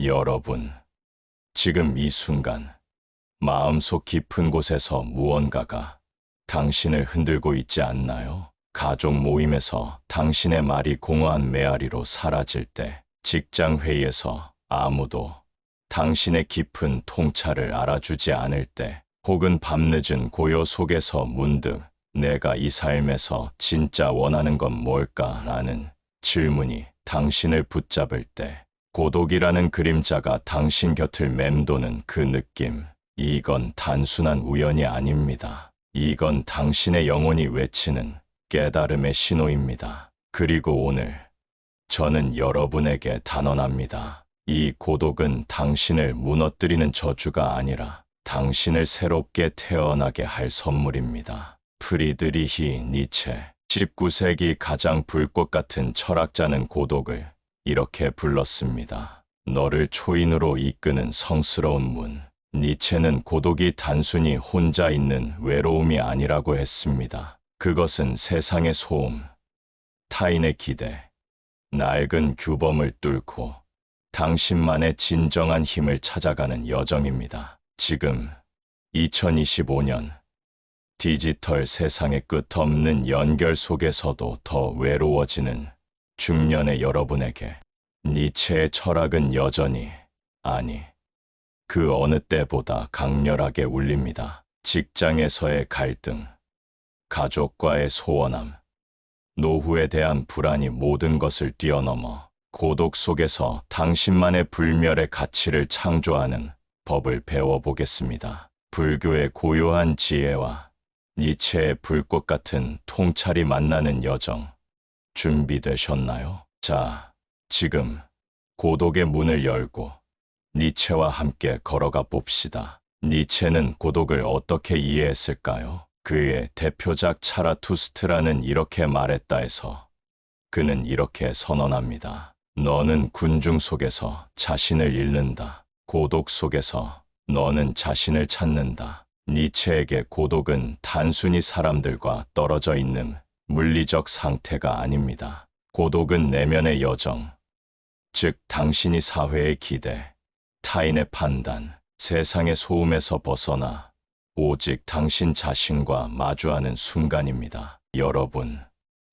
여러분, 지금 이 순간 마음속 깊은 곳에서 무언가가 당신을 흔들고 있지 않나요? 가족 모임에서 당신의 말이 공허한 메아리로 사라질 때, 직장 회의에서 아무도 당신의 깊은 통찰을 알아주지 않을 때, 혹은 밤늦은 고요 속에서 문득 내가 이 삶에서 진짜 원하는 건 뭘까라는 질문이 당신을 붙잡을 때, 고독이라는 그림자가 당신 곁을 맴도는 그 느낌, 이건 단순한 우연이 아닙니다. 이건 당신의 영혼이 외치는 깨달음의 신호입니다. 그리고 오늘 저는 여러분에게 단언합니다. 이 고독은 당신을 무너뜨리는 저주가 아니라 당신을 새롭게 태어나게 할 선물입니다. 프리드리히 니체, 19세기 가장 불꽃 같은 철학자는 고독을 이렇게 불렀습니다. 너를 초인으로 이끄는 성스러운 문. 니체는 고독이 단순히 혼자 있는 외로움이 아니라고 했습니다. 그것은 세상의 소음, 타인의 기대, 낡은 규범을 뚫고 당신만의 진정한 힘을 찾아가는 여정입니다. 지금 2025년 디지털 세상의 끝없는 연결 속에서도 더 외로워지는 중년의 여러분에게 니체의 철학은 여전히, 아니, 그 어느 때보다 강렬하게 울립니다. 직장에서의 갈등, 가족과의 소원함, 노후에 대한 불안이 모든 것을 뛰어넘어 고독 속에서 당신만의 불멸의 가치를 창조하는 법을 배워보겠습니다. 불교의 고요한 지혜와 니체의 불꽃 같은 통찰이 만나는 여정, 준비되셨나요? 자, 지금 고독의 문을 열고 니체와 함께 걸어가 봅시다. 니체는 고독을 어떻게 이해했을까요? 그의 대표작 차라투스트라는 이렇게 말했다 해서 그는 이렇게 선언합니다. 너는 군중 속에서 자신을 잃는다. 고독 속에서 너는 자신을 찾는다. 니체에게 고독은 단순히 사람들과 떨어져 있는 물리적 상태가 아닙니다. 고독은 내면의 여정, 즉 당신이 사회의 기대, 타인의 판단, 세상의 소음에서 벗어나 오직 당신 자신과 마주하는 순간입니다. 여러분,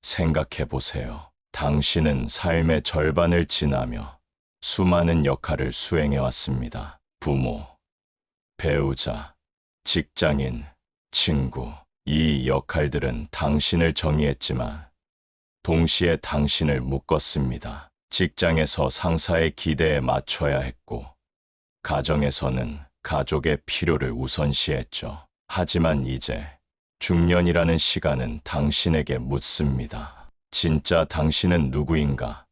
생각해 보세요. 당신은 삶의 절반을 지나며 수많은 역할을 수행해 왔습니다. 부모, 배우자, 직장인, 친구. 이 역할들은 당신을 정의했지만 동시에 당신을 묶었습니다. 직장에서 상사의 기대에 맞춰야 했고, 가정에서는 가족의 필요를 우선시했죠. 하지만 이제 중년이라는 시간은 당신에게 묻습니다. 진짜 당신은 누구인가?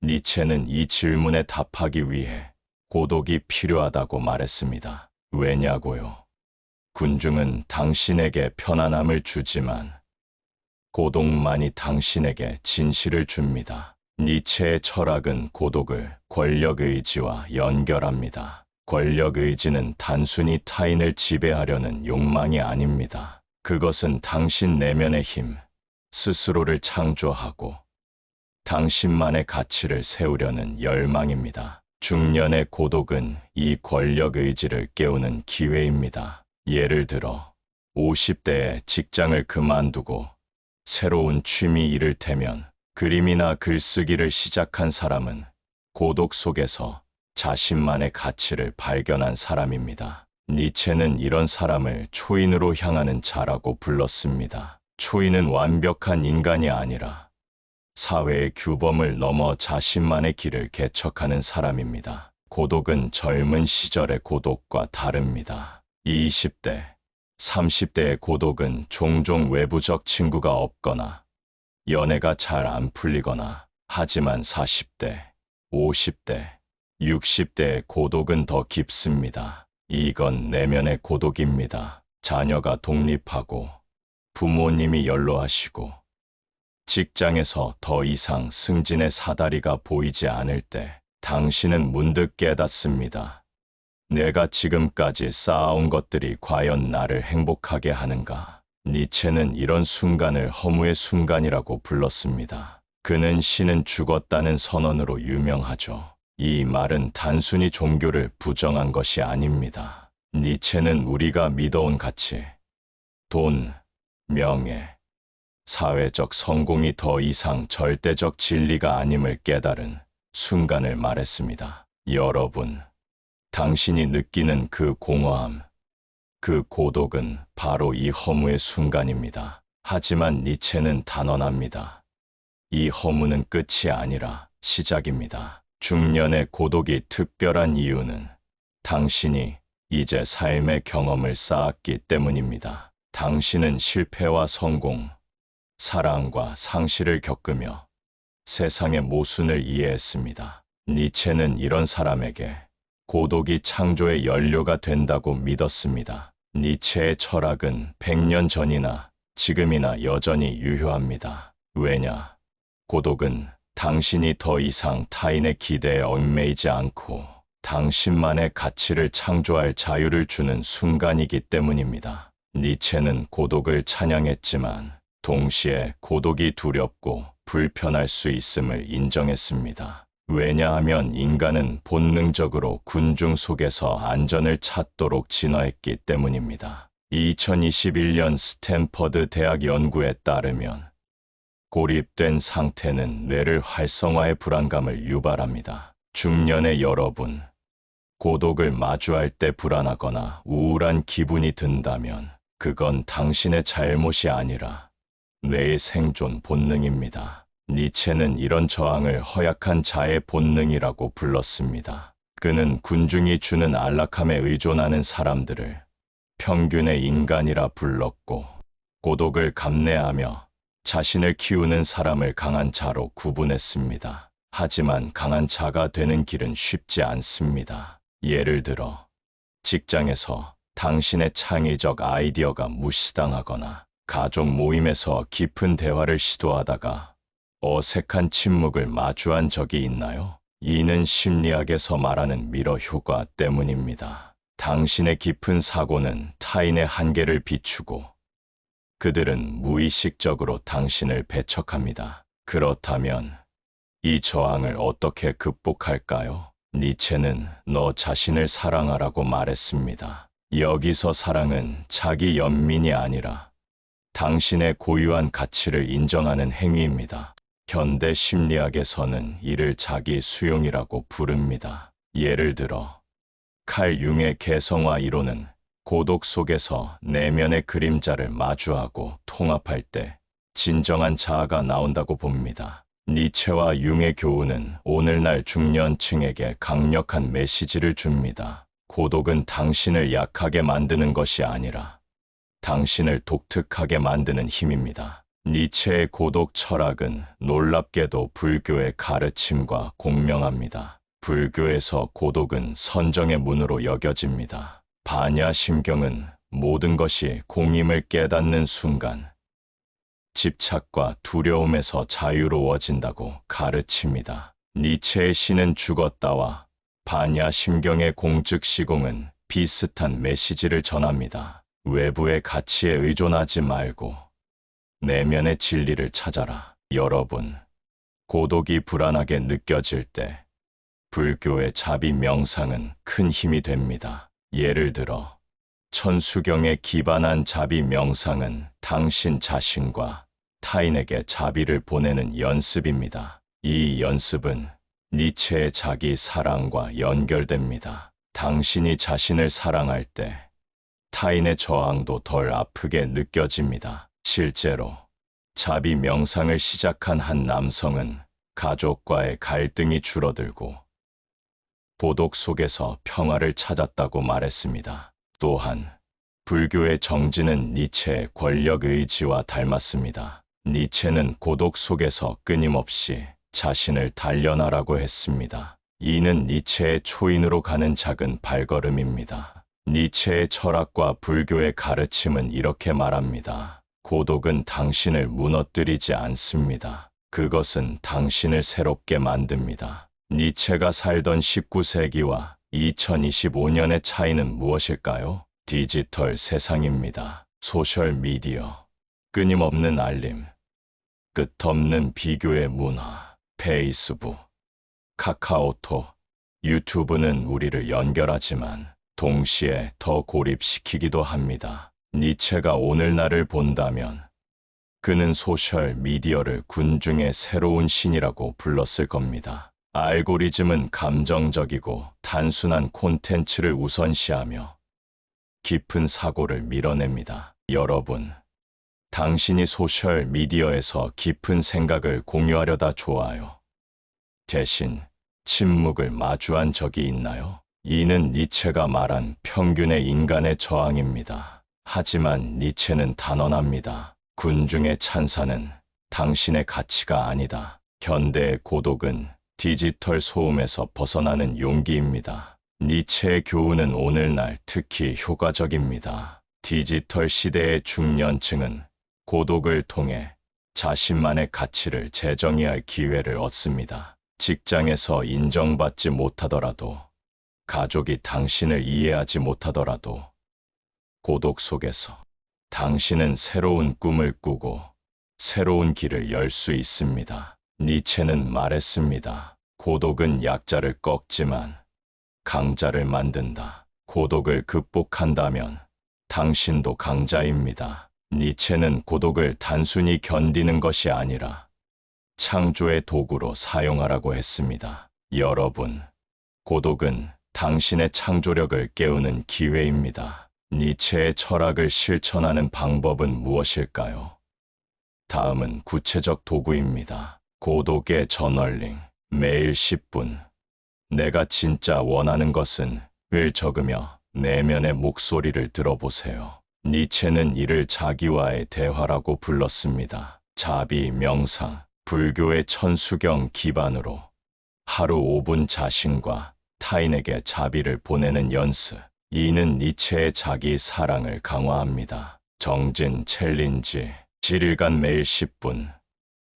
니체는 이 질문에 답하기 위해 고독이 필요하다고 말했습니다. 왜냐고요? 군중은 당신에게 편안함을 주지만 고독만이 당신에게 진실을 줍니다. 니체의 철학은 고독을 권력의지와 연결합니다. 권력의지는 단순히 타인을 지배하려는 욕망이 아닙니다. 그것은 당신 내면의 힘, 스스로를 창조하고 당신만의 가치를 세우려는 열망입니다. 중년의 고독은 이 권력의지를 깨우는 기회입니다. 예를 들어 50대에 직장을 그만두고 새로운 취미 이를테면 그림이나 글쓰기를 시작한 사람은 고독 속에서 자신만의 가치를 발견한 사람입니다. 니체는 이런 사람을 초인으로 향하는 자라고 불렀습니다. 초인은 완벽한 인간이 아니라 사회의 규범을 넘어 자신만의 길을 개척하는 사람입니다. 고독은 젊은 시절의 고독과 다릅니다. 20대, 30대의 고독은 종종 외부적 친구가 없거나 연애가 잘 안 풀리거나, 하지만 40대, 50대, 60대의 고독은 더 깊습니다. 이건 내면의 고독입니다. 자녀가 독립하고 부모님이 연로하시고 직장에서 더 이상 승진의 사다리가 보이지 않을 때 당신은 문득 깨닫습니다. 내가 지금까지 쌓아온 것들이 과연 나를 행복하게 하는가? 니체는 이런 순간을 허무의 순간이라고 불렀습니다. 그는 신은 죽었다는 선언으로 유명하죠. 이 말은 단순히 종교를 부정한 것이 아닙니다. 니체는 우리가 믿어온 가치, 돈, 명예, 사회적 성공이 더 이상 절대적 진리가 아님을 깨달은 순간을 말했습니다. 여러분, 당신이 느끼는 그 공허함, 그 고독은 바로 이 허무의 순간입니다. 하지만 니체는 단언합니다. 이 허무는 끝이 아니라 시작입니다. 중년의 고독이 특별한 이유는 당신이 이제 삶의 경험을 쌓았기 때문입니다. 당신은 실패와 성공, 사랑과 상실을 겪으며 세상의 모순을 이해했습니다. 니체는 이런 사람에게 고독이 창조의 연료가 된다고 믿었습니다. 니체의 철학은 100년 전이나 지금이나 여전히 유효합니다. 왜냐? 고독은 당신이 더 이상 타인의 기대에 얽매이지 않고 당신만의 가치를 창조할 자유를 주는 순간이기 때문입니다. 니체는 고독을 찬양했지만 동시에 고독이 두렵고 불편할 수 있음을 인정했습니다. 왜냐하면 인간은 본능적으로 군중 속에서 안전을 찾도록 진화했기 때문입니다. 2021년 스탠퍼드 대학 연구에 따르면 고립된 상태는 뇌를 활성화해 불안감을 유발합니다. 중년의 여러분, 고독을 마주할 때 불안하거나 우울한 기분이 든다면 그건 당신의 잘못이 아니라 뇌의 생존 본능입니다. 니체는 이런 저항을 허약한 자의 본능이라고 불렀습니다. 그는 군중이 주는 안락함에 의존하는 사람들을 평균의 인간이라 불렀고, 고독을 감내하며 자신을 키우는 사람을 강한 자로 구분했습니다. 하지만 강한 자가 되는 길은 쉽지 않습니다. 예를 들어, 직장에서 당신의 창의적 아이디어가 무시당하거나 가족 모임에서 깊은 대화를 시도하다가 어색한 침묵을 마주한 적이 있나요? 이는 심리학에서 말하는 미러 효과 때문입니다. 당신의 깊은 사고는 타인의 한계를 비추고 그들은 무의식적으로 당신을 배척합니다. 그렇다면 이 저항을 어떻게 극복할까요? 니체는 너 자신을 사랑하라고 말했습니다. 여기서 사랑은 자기 연민이 아니라 당신의 고유한 가치를 인정하는 행위입니다. 현대 심리학에서는 이를 자기 수용이라고 부릅니다. 예를 들어, 칼 융의 개성화 이론은 고독 속에서 내면의 그림자를 마주하고 통합할 때 진정한 자아가 나온다고 봅니다. 니체와 융의 교훈은 오늘날 중년층에게 강력한 메시지를 줍니다. 고독은 당신을 약하게 만드는 것이 아니라 당신을 독특하게 만드는 힘입니다. 니체의 고독 철학은 놀랍게도 불교의 가르침과 공명합니다. 불교에서 고독은 선정의 문으로 여겨집니다. 반야심경은 모든 것이 공임을 깨닫는 순간 집착과 두려움에서 자유로워진다고 가르칩니다. 니체의 신은 죽었다와 반야심경의 공즉시공은 비슷한 메시지를 전합니다. 외부의 가치에 의존하지 말고 내면의 진리를 찾아라. 여러분, 고독이 불안하게 느껴질 때 불교의 자비 명상은 큰 힘이 됩니다. 예를 들어, 천수경에 기반한 자비 명상은 당신 자신과 타인에게 자비를 보내는 연습입니다. 이 연습은 니체의 자기 사랑과 연결됩니다. 당신이 자신을 사랑할 때 타인의 저항도 덜 아프게 느껴집니다. 실제로 자비 명상을 시작한 한 남성은 가족과의 갈등이 줄어들고 고독 속에서 평화를 찾았다고 말했습니다. 또한 불교의 정지는 니체의 권력 의지와 닮았습니다. 니체는 고독 속에서 끊임없이 자신을 단련하라고 했습니다. 이는 니체의 초인으로 가는 작은 발걸음입니다. 니체의 철학과 불교의 가르침은 이렇게 말합니다. 고독은 당신을 무너뜨리지 않습니다. 그것은 당신을 새롭게 만듭니다. 니체가 살던 19세기와 2025년의 차이는 무엇일까요? 디지털 세상입니다. 소셜미디어, 끊임없는 알림, 끝없는 비교의 문화, 페이스북, 카카오톡, 유튜브는 우리를 연결하지만 동시에 더 고립시키기도 합니다. 니체가 오늘날을 본다면 그는 소셜 미디어를 군중의 새로운 신이라고 불렀을 겁니다. 알고리즘은 감정적이고 단순한 콘텐츠를 우선시하며 깊은 사고를 밀어냅니다. 여러분, 당신이 소셜 미디어에서 깊은 생각을 공유하려다 좋아요. 대신 침묵을 마주한 적이 있나요? 이는 니체가 말한 평균의 인간의 저항입니다. 하지만 니체는 단언합니다. 군중의 찬사는 당신의 가치가 아니다. 현대의 고독은 디지털 소음에서 벗어나는 용기입니다. 니체의 교훈은 오늘날 특히 효과적입니다. 디지털 시대의 중년층은 고독을 통해 자신만의 가치를 재정의할 기회를 얻습니다. 직장에서 인정받지 못하더라도, 가족이 당신을 이해하지 못하더라도, 고독 속에서 당신은 새로운 꿈을 꾸고 새로운 길을 열 수 있습니다. 니체는 말했습니다. 고독은 약자를 꺾지만 강자를 만든다. 고독을 극복한다면 당신도 강자입니다. 니체는 고독을 단순히 견디는 것이 아니라 창조의 도구로 사용하라고 했습니다. 여러분, 고독은 당신의 창조력을 깨우는 기회입니다. 니체의 철학을 실천하는 방법은 무엇일까요? 다음은 구체적 도구입니다. 고독의 저널링. 매일 10분. 내가 진짜 원하는 것은 을 적으며 내면의 목소리를 들어보세요. 니체는 이를 자기와의 대화라고 불렀습니다. 자비, 명상, 불교의 천수경 기반으로 하루 5분 자신과 타인에게 자비를 보내는 연습. 이는 니체의 자기 사랑을 강화합니다. 정진 챌린지. 7일간 매일 10분.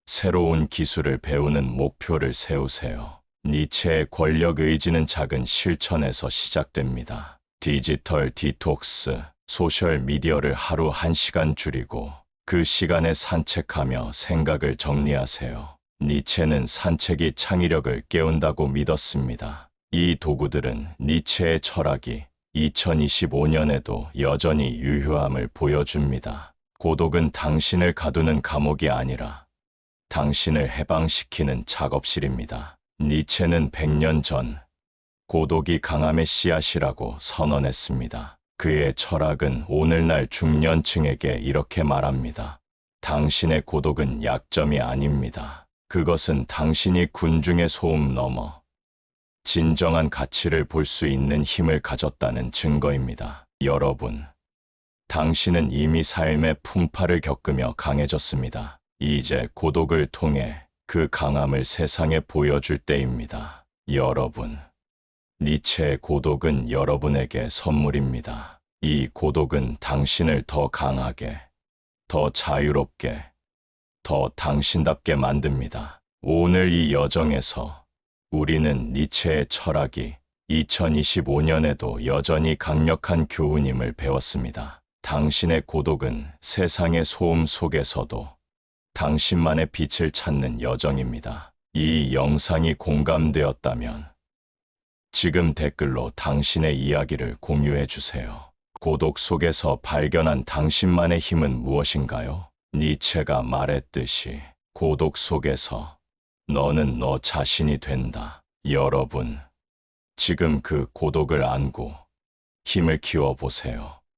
새로운 기술을 배우는 목표를 세우세요. 니체의 권력 의지는 작은 실천에서 시작됩니다. 디지털 디톡스. 소셜 미디어를 하루 1시간 줄이고 그 시간에 산책하며 생각을 정리하세요. 니체는 산책이 창의력을 깨운다고 믿었습니다. 이 도구들은 니체의 철학이 2025년에도 여전히 유효함을 보여줍니다. 고독은 당신을 가두는 감옥이 아니라 당신을 해방시키는 작업실입니다. 니체는 100년 전 고독이 강함의 씨앗이라고 선언했습니다. 그의 철학은 오늘날 중년층에게 이렇게 말합니다. 당신의 고독은 약점이 아닙니다. 그것은 당신이 군중의 소음 넘어 진정한 가치를 볼 수 있는 힘을 가졌다는 증거입니다. 여러분, 당신은 이미 삶의 풍파를 겪으며 강해졌습니다. 이제 고독을 통해 그 강함을 세상에 보여줄 때입니다. 여러분, 니체의 고독은 여러분에게 선물입니다. 이 고독은 당신을 더 강하게, 더 자유롭게, 더 당신답게 만듭니다. 오늘 이 여정에서 우리는 니체의 철학이 2025년에도 여전히 강력한 교훈임을 배웠습니다. 당신의 고독은 세상의 소음 속에서도 당신만의 빛을 찾는 여정입니다. 이 영상이 공감되었다면 지금 댓글로 당신의 이야기를 공유해 주세요. 고독 속에서 발견한 당신만의 힘은 무엇인가요? 니체가 말했듯이 고독 속에서 너는 너 자신이 된다. 여러분, 지금 그 고독을 안고 힘을 키워보세요.